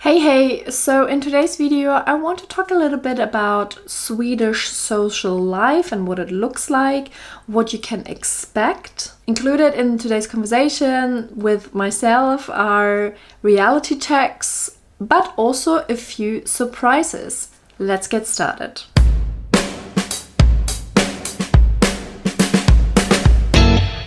Hey, so in today's video I want to talk a little bit about Swedish social life and what it looks like, what you can expect. Included in today's conversation with myself are reality checks, but also a few surprises. Let's get started.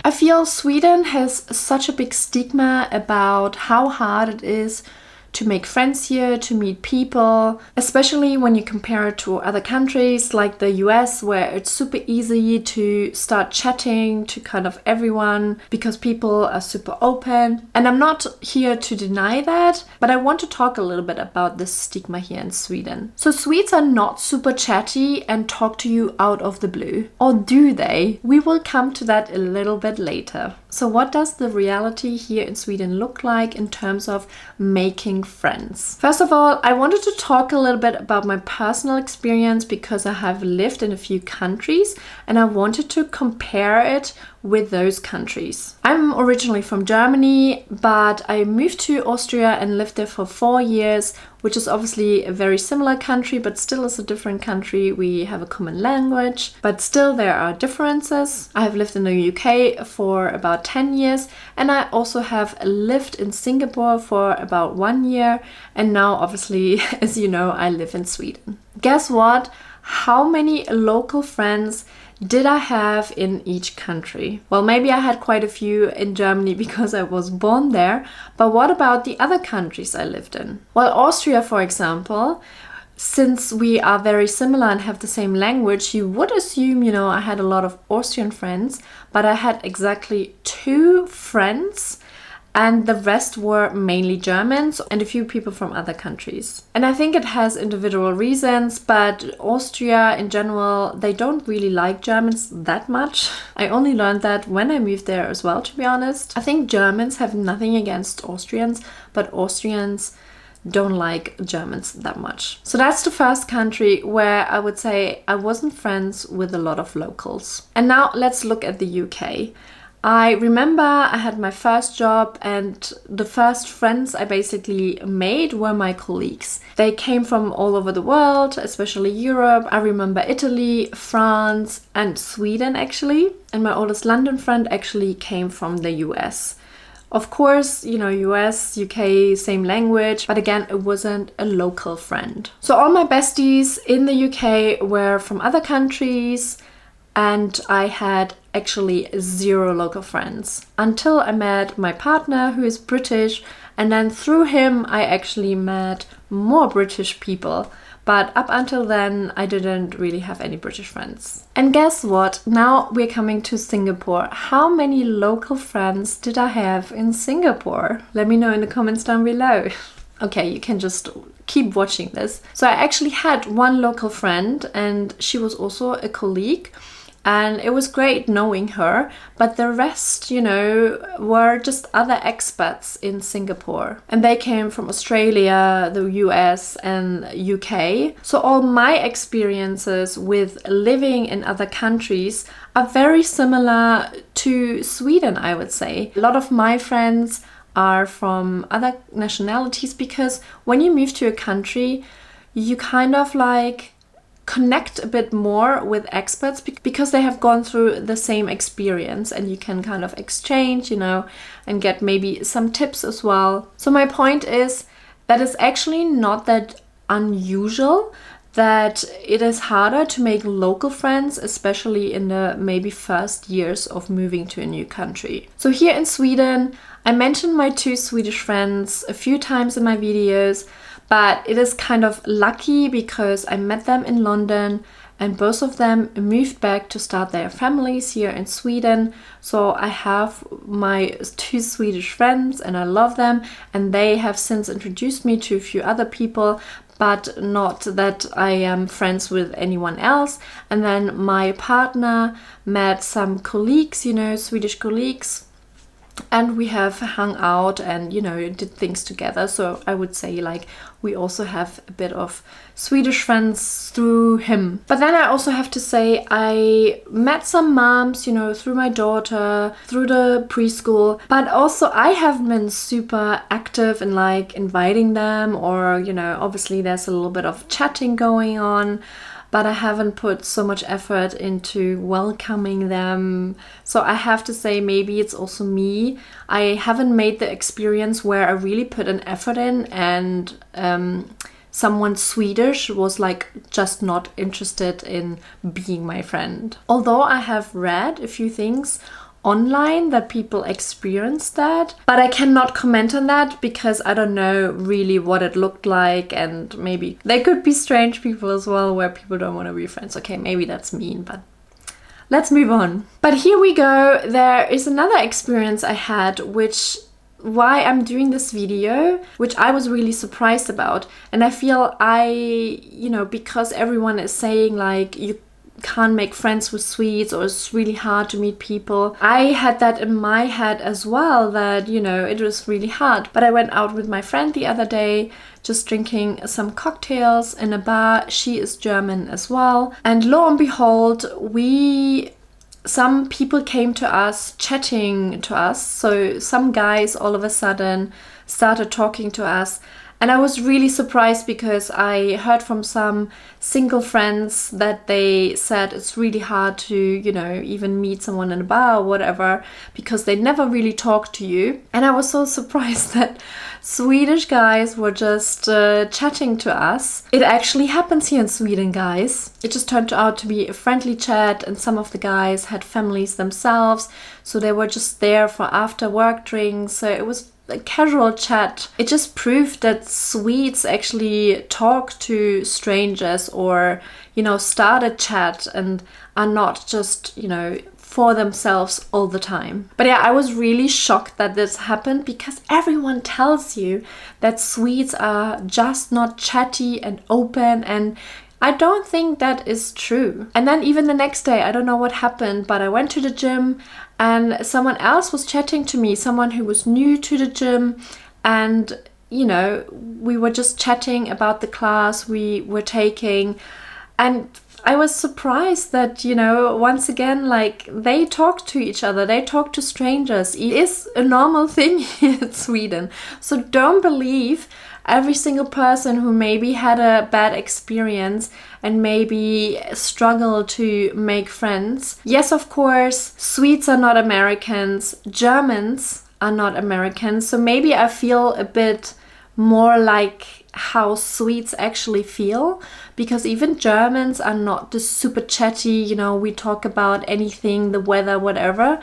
I feel Sweden has such a big stigma about how hard it is to make friends here, to meet people, especially when you compare it to other countries like the US, where it's super easy to start chatting to kind of everyone because people are super open. And I'm not here to deny that, but I want to talk a little bit about this stigma here in Sweden. So Swedes are not super chatty and talk to you out of the blue. Or do they? We will come to that a little bit later. So what does the reality here in Sweden look like in terms of making friends? First of all, I wanted to talk a little bit about my personal experience because I have lived in a few countries and I wanted to compare it with those countries. I'm originally from Germany, but I moved to Austria and lived there for 4 years, which is obviously a very similar country, but still is a different country. We have a common language, but still there are differences. I have lived in the UK for about 10 years, and I also have lived in Singapore for about 1 year, and now obviously, as you know, I live in Sweden. Guess what? How many local friends did I have in each country? Well, maybe I had quite a few in Germany because I was born there, but what about the other countries I lived in? Well, Austria, for example, since we are very similar and have the same language, you would assume, I had a lot of Austrian friends, but I had exactly 2 friends. And the rest were mainly Germans and a few people from other countries. And I think it has individual reasons, but Austria in general, they don't really like Germans that much. I only learned that when I moved there as well, to be honest. I think Germans have nothing against Austrians, but Austrians don't like Germans that much. So that's the first country where I would say I wasn't friends with a lot of locals. And now let's look at the UK. I remember I had my first job and the first friends I basically made were my colleagues. They came from all over the world, especially Europe. I remember Italy, France and Sweden actually. And my oldest London friend actually came from the US. Of course, US, UK, same language, but again, it wasn't a local friend. So all my besties in the UK were from other countries, and I had actually 0 local friends until I met my partner, who is British, and then through him I actually met more British people. But up until then, I didn't really have any British friends. And guess what? Now we're coming to Singapore. How many local friends did I have in Singapore? Let me know in the comments down below. Okay, you can just keep watching this. So I actually had 1 local friend and she was also a colleague. And it was great knowing her, but the rest, were just other expats in Singapore. And they came from Australia, the US and UK. So all my experiences with living in other countries are very similar to Sweden, I would say. A lot of my friends are from other nationalities because when you move to a country, you kind of connect a bit more with expats because they have gone through the same experience and you can kind of exchange, and get maybe some tips as well. So my point is that it's actually not that unusual that it is harder to make local friends, especially in the maybe first years of moving to a new country. So here in Sweden, I mentioned my 2 Swedish friends a few times in my videos, but it is kind of lucky because I met them in London and both of them moved back to start their families here in Sweden. So I have my 2 Swedish friends and I love them, and they have since introduced me to a few other people, but not that I am friends with anyone else. And then my partner met some colleagues, Swedish colleagues. and we have hung out and, you know, did things together. So I would say like we also have a bit of Swedish friends through him. But then I also have to say I met some moms, you know, through my daughter, through the preschool. But also I have been super active in like inviting them, or, you know, obviously there's a little bit of chatting going on, but I haven't put so much effort into welcoming them. So I have to say maybe it's also me. I haven't made the experience where I really put an effort in, and someone Swedish was like just not interested in being my friend. Although I have read a few things online that people experience that, but I cannot comment on that because I don't know really what it looked like, and maybe there could be strange people as well where people don't want to be friends. Okay, maybe that's mean, but let's move on. But here we go. There is another experience I had, which why I'm doing this video, which I was really surprised about. And I feel you know, because everyone is saying like you can't make friends with Swedes or it's really hard to meet people. I had that in my head as well, that, you know, it was really hard. But I went out with my friend the other day, just drinking some cocktails in a bar. She is German as well. And lo and behold, some people came to us, chatting to us. So some guys all of a sudden started talking to us. And I was really surprised because I heard from some single friends that they said it's really hard to, you know, even meet someone in a bar or whatever, because they never really talk to you. And I was so surprised that Swedish guys were just chatting to us. It actually happens here in Sweden, guys. It just turned out to be a friendly chat, and some of the guys had families themselves, so they were just there for after work drinks. So it was a casual chat. It just proved that Swedes actually talk to strangers, or, you know, start a chat and are not just, you know, for themselves all the time. But yeah, I was really shocked that this happened, because everyone tells you that Swedes are just not chatty and open, and I don't think that is true. And then even the next day, I don't know what happened, but I went to the gym and someone else was chatting to me, someone who was new to the gym. And, you know, we were just chatting about the class we were taking. And I was surprised that, you know, once again, like, they talk to each other, they talk to strangers. It is a normal thing here in Sweden. So don't believe every single person who maybe had a bad experience and maybe struggle to make friends. Yes, of course, Swedes are not Americans, Germans are not Americans, so maybe I feel a bit more like how Swedes actually feel, because even Germans are not the super chatty, you know, we talk about anything, the weather, whatever,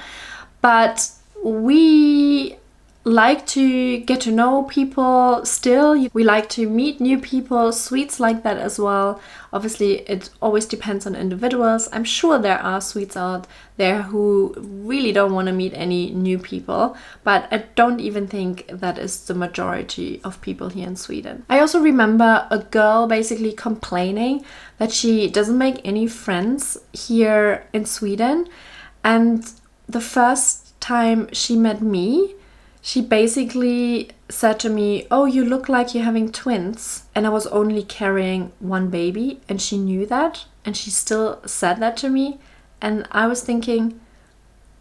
but we like to get to know people still. We like to meet new people. Swedes like that as well. Obviously, it always depends on individuals. I'm sure there are Swedes out there who really don't want to meet any new people, but I don't even think that is the majority of people here in Sweden. I also remember a girl basically complaining that she doesn't make any friends here in Sweden, and the first time she met me, she basically said to me, "Oh, you look like you're having twins." And I was only carrying one baby, and she knew that, and she still said that to me. And I was thinking,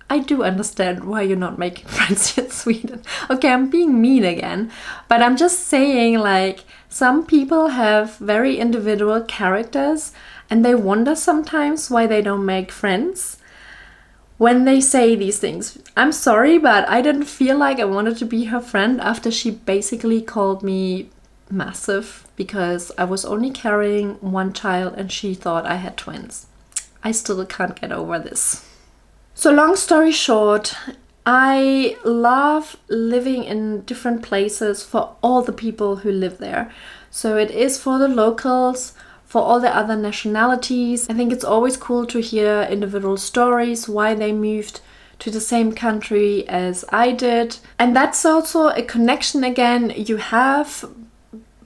I do understand why you're not making friends here in Sweden. Okay, I'm being mean again, but I'm just saying, like, some people have very individual characters, and they wonder sometimes why they don't make friends when they say these things. I'm sorry, but I didn't feel like I wanted to be her friend after she basically called me massive because I was only carrying one child and she thought I had twins. I still can't get over this. So long story short, I love living in different places for all the people who live there. So it is for the locals, for all the other nationalities. I think it's always cool to hear individual stories, why they moved to the same country as I did. And that's also a connection again you have.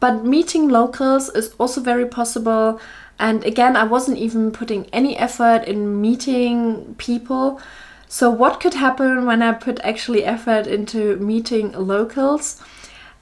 But meeting locals is also very possible. And again, I wasn't even putting any effort in meeting people. So what could happen when I put actually effort into meeting locals?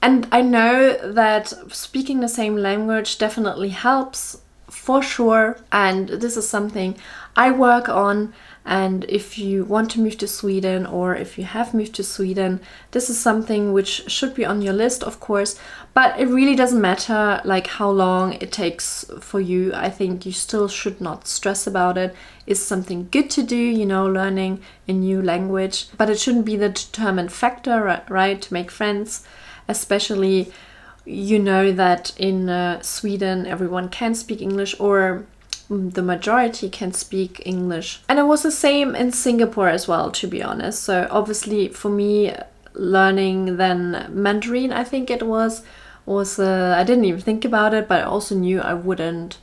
And I know that speaking the same language definitely helps, for sure. And this is something I work on. And if you want to move to Sweden, or if you have moved to Sweden, this is something which should be on your list, of course. But it really doesn't matter like how long it takes for you. I think you still should not stress about it. It's something good to do, you know, learning a new language. But it shouldn't be the determined factor, right, to make friends. Especially, you know that in Sweden everyone can speak English, or the majority can speak English. And it was the same in Singapore as well, to be honest. So obviously for me, learning then Mandarin, I think it was I didn't even think about it, but I also knew I wouldn't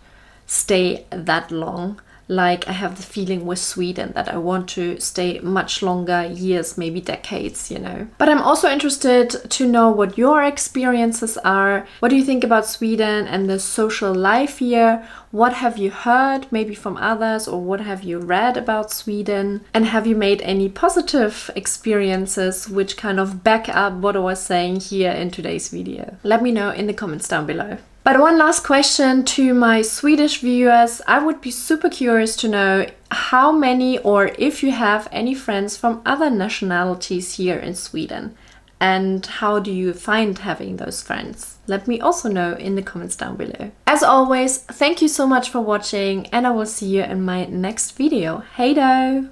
stay that long. Like I have the feeling with Sweden that I want to stay much longer, years, maybe decades, you know. But I'm also interested to know what your experiences are. What do you think about Sweden and the social life here? What have you heard maybe from others, or what have you read about Sweden? And have you made any positive experiences which kind of back up what I was saying here in today's video? Let me know in the comments down below. But one last question to my Swedish viewers. I would be super curious to know how many, or if you have any friends from other nationalities here in Sweden. And how do you find having those friends? Let me also know in the comments down below. As always, thank you so much for watching, and I will see you in my next video. Hey do!